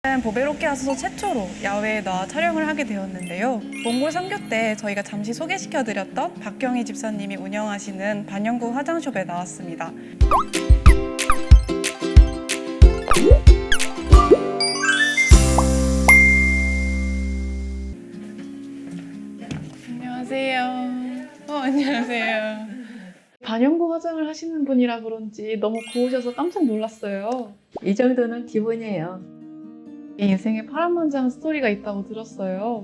보베로키 하수소 최초로 야외에 나와 촬영을 하게 되었는데요. 몽골 선교 때 저희가 잠시 소개시켜드렸던 박경희 집사님이 운영하시는 반영구 화장숍에 나왔습니다. 안녕하세요. 안녕하세요. 반영구 화장을 하시는 분이라 그런지 너무 고우셔서 깜짝 놀랐어요. 이 정도는 기본이에요. 인생에 파란만장한 스토리가 있다고 들었어요.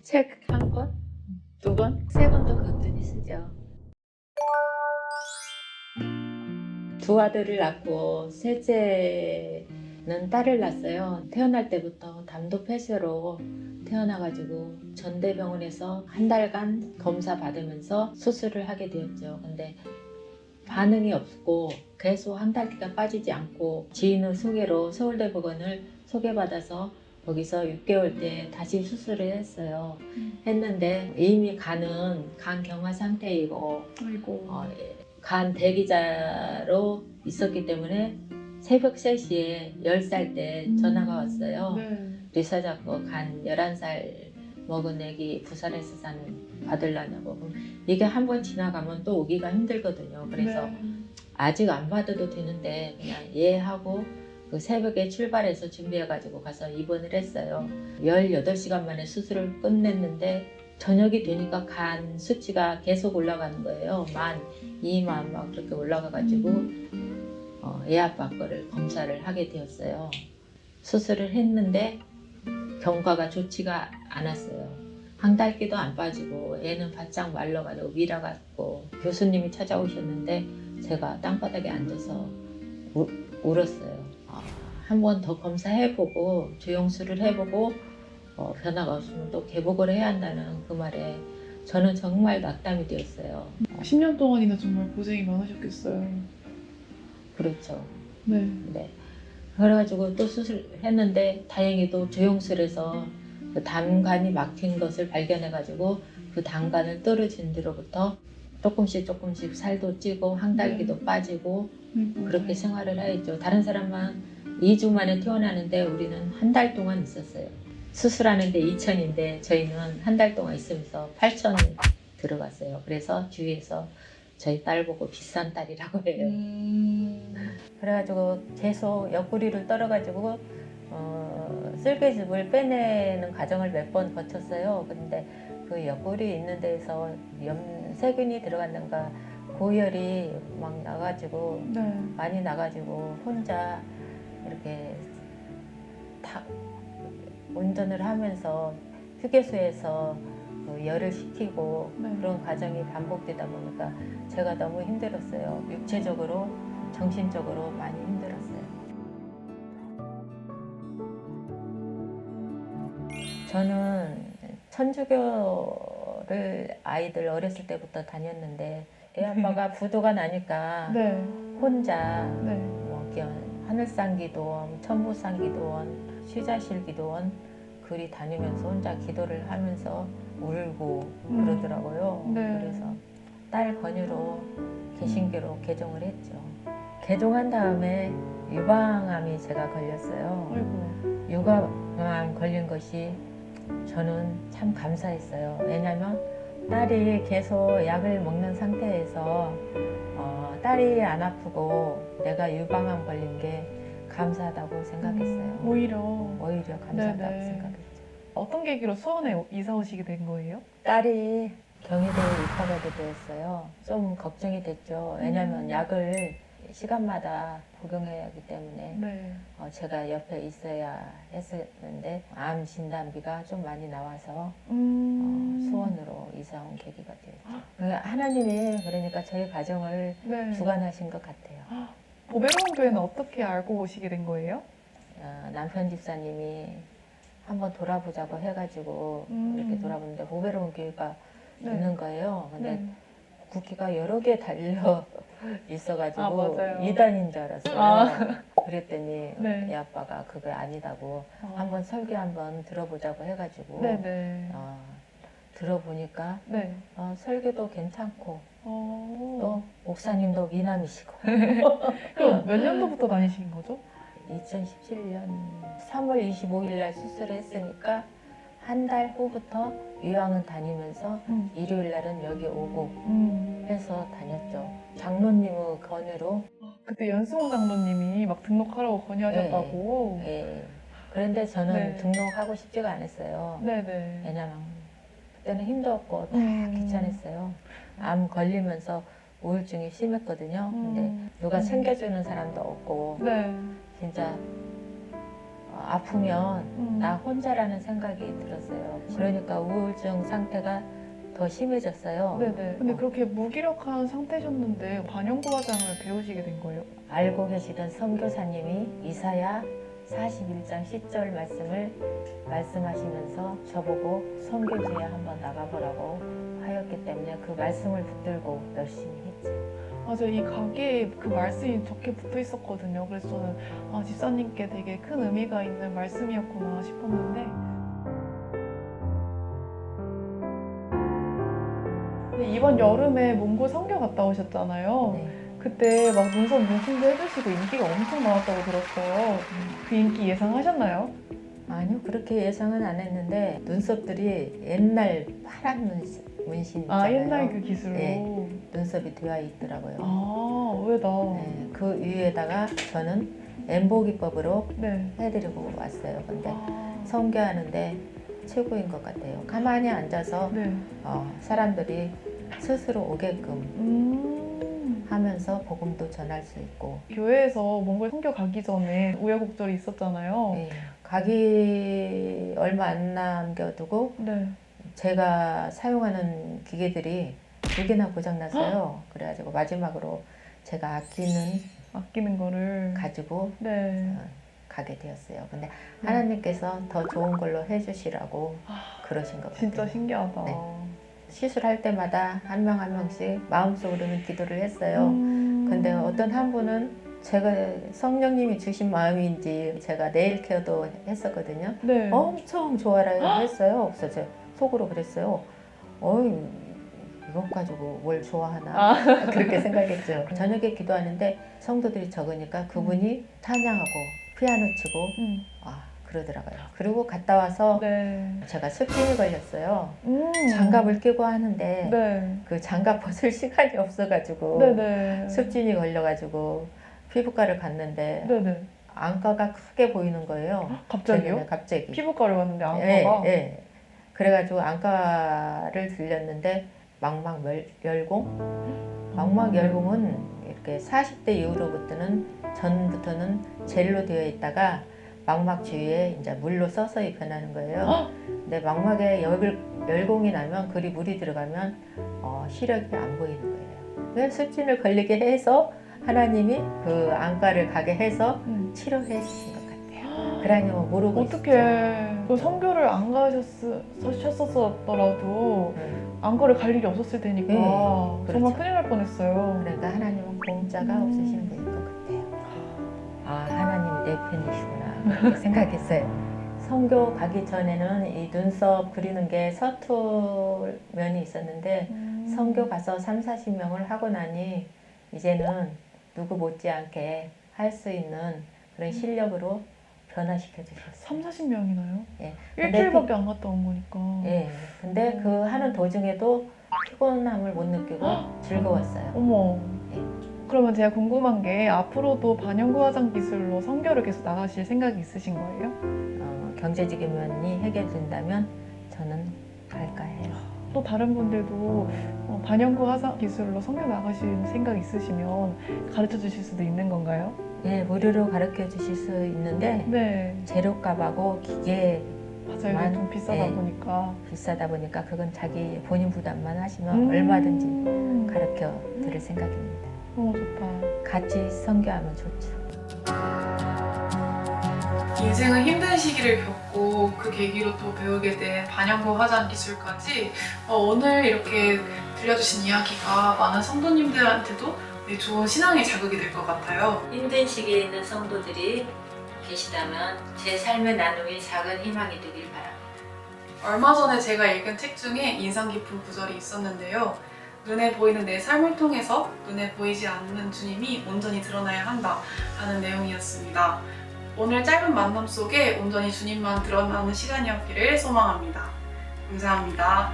책 한 권, 두 권, 세 권도 거뜬히 쓰죠. 두 아들을 낳고 셋째는 딸을 낳았어요. 태어날 때부터 담도 폐쇄로 태어나가지고 전대병원에서 한 달간 검사 받으면서 수술을 하게 되었죠. 근데 반응이 없고 계속 한 달간 빠지지 않고 지인의 소개로 서울대병원을 소개받아서 거기서 6개월 때 다시 수술을 했어요. 했는데 이미 간은 간 경화 상태이고 아이고. 간 대기자로 있었기 때문에 새벽 3시에 10살 때 전화가 왔어요. 네. 리사 잡고 간 11살 먹은 애기 부산에서 사는 받으려냐고. 그럼 이게 한 번 지나가면 또 오기가 힘들거든요. 그래서 네. 아직 안 받아도 되는데 그냥 예 하고 그 새벽에 출발해서 준비해가지고 가서 입원을 했어요. 18시간 만에 수술을 끝냈는데 저녁이 되니까 간 수치가 계속 올라가는 거예요. 2만 막 그렇게 올라가가지고 애아빠 거를 검사를 하게 되었어요. 수술을 했는데 경과가 좋지가 않았어요. 한 달기도 안 빠지고 애는 바짝 말라가지고 미라갔고 교수님이 찾아오셨는데 제가 땅바닥에 앉아서 울었어요. 한 번 더 검사해보고 조영수를 해보고 변화가 없으면 또 개복을 해야 한다는 그 말에 저는 정말 낙담이 되었어요. 10년 동안이나 정말 고생이 많으셨겠어요. 그렇죠. 네. 네. 그래가지고 또 수술했는데 다행히도 조영술에서 그 담관이 막힌 것을 발견해가지고 그 담관을 떨어진 뒤로부터 조금씩 살도 찌고 항달기도 빠지고 그렇게 생활을 했죠. 다른 사람만 2주 만에 퇴원하는데 우리는 한 달 동안 있었어요. 수술하는데 2천인데 저희는 한 달 동안 있으면서 8천 들어갔어요. 그래서 주위에서 저희 딸 보고 비싼 딸이라고 해요. 그래가지고 계속 옆구리를 떨어가지고 쓸개즙을 빼내는 과정을 몇 번 거쳤어요. 근데 그 옆구리 있는 데에서 세균이 들어갔는가 고열이 막 나가지고 네. 많이 나가지고 혼자 이렇게 운전을 하면서 휴게소에서 그 열을 식히고 네. 그런 과정이 반복되다 보니까 제가 너무 힘들었어요. 육체적으로, 정신적으로 많이 힘들었어요. 저는 천주교를 아이들 어렸을 때부터 다녔는데 애 아빠가 부도가 나니까 네. 혼자 네. 하늘상 기도원, 천부상 기도원, 쉬자실 기도원 그리 다니면서 혼자 기도를 하면서 울고 그러더라고요. 네. 그래서 딸 권유로 개신교로 개종을 했죠. 개종한 다음에 유방암이 제가 걸렸어요. 아이고. 유방암 걸린 것이 저는 참 감사했어요. 왜냐면 딸이 계속 약을 먹는 상태에서 딸이 안 아프고 내가 유방암 걸린 게 감사하다고 생각했어요. 오히려 감사하다고 네네. 생각했죠. 어떤 계기로 수원에 이사 오시게 된 거예요? 딸이 경희대에 입학하게 되었어요. 좀 걱정이 됐죠. 왜냐면 약을 시간마다 복용해야 하기 때문에 네. 제가 옆에 있어야 했었는데 암 진단비가 좀 많이 나와서 수원으로 이사 온 계기가 되었죠. 하나님이 그러니까 저희 가정을 네. 주관하신 것 같아요. 보배로운 교회는 어떻게 알고 오시게 된 거예요? 남편 집사님이 한번 돌아보자고 해가지고 이렇게 돌아보는데 보배로운 교회가 네. 있는 거예요. 근데 네. 국기가 여러 개 달려 있어가지고 맞아요. 이단인 줄 알았어요. 그랬더니 네. 애 아빠가 그게 아니다고 한번 설교 한번 들어보자고 해가지고 네네. 들어보니까 네. 설교도 괜찮고 또 또 목사님도 미남이시고 그럼 몇 년도부터 다니신 거죠? 2017년 3월 25일 날 수술을 했으니까 한 달 후부터 유학은 다니면서 일요일 날은 여기 오고 해서 다녔죠. 장로님의 권유로. 그때 연수홍 장로님이 막 등록하라고 건의하셨다고. 예. 그런데 저는 네. 등록하고 싶지가 않았어요. 네네. 왜냐면 그때는 힘도 없고 다 귀찮았어요. 암 걸리면서 우울증이 심했거든요. 근데 누가 챙겨주는 사람도 없고 네. 진짜 아프면 나 혼자라는 생각이 들었어요. 그러니까 우울증 상태가 더 심해졌어요. 네네. 근데 그렇게 무기력한 상태셨는데 반영구 화장을 배우시게 된 거예요? 알고 계시던 선교사님이 이사야 41장 10절 말씀을 말씀하시면서 저보고 선교지에 한번 나가보라고 하였기 때문에 그 말씀을 붙들고 열심히 했죠. 맞아요. 이 가게에 그 말씀이 적게 붙어 있었거든요. 그래서 저는 집사님께 되게 큰 의미가 있는 말씀이었구나 싶었는데 근데 이번 여름에 몽골 선교 갔다 오셨잖아요. 네. 그때 막 눈썹 문신도 해주시고 인기가 엄청 많았다고 들었어요. 그 인기 예상하셨나요? 아니요, 그렇게 예상은 안 했는데 눈썹들이 옛날 파란 문신 있잖아요. 옛날 그 기술로. 네. 눈썹이 되어 있더라고요. 의외다. 네, 그 위에다가 저는 엠보 기법으로 네. 해드리고 왔어요. 근데 선교하는데 최고인 것 같아요. 가만히 앉아서 네. 사람들이 스스로 오게끔 하면서 복음도 전할 수 있고. 교회에서 몽골 선교 가기 전에 우여곡절이 있었잖아요. 네, 가기 얼마 안 남겨두고 네. 제가 사용하는 기계들이 2개나 고장났어요. 그래가지고 마지막으로 제가 아끼는 거를 가지고 네. 가게 되었어요. 근데 하나님께서 더 좋은 걸로 해주시라고 그러신 것 같아요. 진짜 신기하다. 네. 시술할 때마다 한 명 한 명씩 마음속으로는 기도를 했어요. 근데 어떤 한 분은 제가 성령님이 주신 마음인지 제가 네일 케어도 했었거든요. 네. 엄청 좋아라 했어요. 그래서 제가 속으로 그랬어요. 어이, 이것 가지고 뭘 좋아하나 그렇게 생각했죠. 저녁에 기도하는데 성도들이 적으니까 그분이 찬양하고 피아노 치고 그러더라고요. 그리고 갔다 와서 네. 제가 습진이 걸렸어요. 장갑을 장갑을 끼고 하는데 네. 그 장갑 벗을 시간이 없어가지고 네네. 습진이 걸려가지고 피부과를 갔는데 네네. 안과가 크게 보이는 거예요. 갑자기요? 네, 갑자기. 피부과를 갔는데 안과가? 예. 그래가지고 안과를 들렸는데 망막열공? 망막열공은 이렇게 40대 이후로부터는 전부터는 젤로 되어 있다가 망막 주위에 이제 물로 서서히 변하는 거예요. 근데 망막에 열공이 나면 그리 물이 들어가면 시력이 안 보이는 거예요. 그래서 습진을 걸리게 해서 하나님이 그 안과를 가게 해서 치료해 주신 것 같아요. 그러니 모르고 어떻게 그 선교를 안 가셨었더라도 안과를 갈 일이 없었을 테니까 그렇죠. 정말 큰일 날 뻔했어요. 그러니까 하나님은 공짜가 없으시면 될 것 같아요. 하나님이 내 편이시구나 그렇게 생각했어요. 선교 가기 전에는 이 눈썹 그리는 게 서툴 면이 있었는데 선교 가서 30-40명을 하고 나니 이제는 누구 못지않게 할 수 있는 그런 실력으로 변화시켜 주셨어요. 30-40명이나요? 예. 일주일밖에 안 갔다 온 거니까. 예. 근데 그 하는 도중에도 피곤함을 못 느끼고 즐거웠어요. 어머. 예. 그러면 제가 궁금한 게 앞으로도 반영구 화장 기술로 선교를 계속 나가실 생각이 있으신 거예요? 경제적인 면이 해결된다면 저는 갈까 해요. 또 다른 분들도 반영구 화장 기술로 선교 나가실 생각 있으시면 가르쳐 주실 수도 있는 건가요? 예, 무료로 가르쳐 주실 수 있는데 네. 재료값하고 기계 맞아요. 이게 좀 비싸다 예. 보니까. 비싸다 보니까 그건 자기 본인 부담만 하시면 얼마든지 가르쳐 드릴 생각입니다. 너무 좋다. 같이 선교하면 좋죠. 인생은 힘든 시기를 겪고 그 계기로 또 배우게 된 반영구 화장 기술까지 오늘 이렇게 들려주신 이야기가 많은 성도님들한테도 좋은 신앙의 자극이 될 것 같아요. 힘든 시기에 있는 성도들이 계시다면 제 삶의 나눔이 작은 희망이 되길 바랍니다. 얼마 전에 제가 읽은 책 중에 인상 깊은 구절이 있었는데요. 눈에 보이는 내 삶을 통해서 눈에 보이지 않는 주님이 온전히 드러나야 한다 라는 내용이었습니다. 오늘 짧은 만남 속에 온전히 주님만 드러나는 시간이었기를 소망합니다. 감사합니다.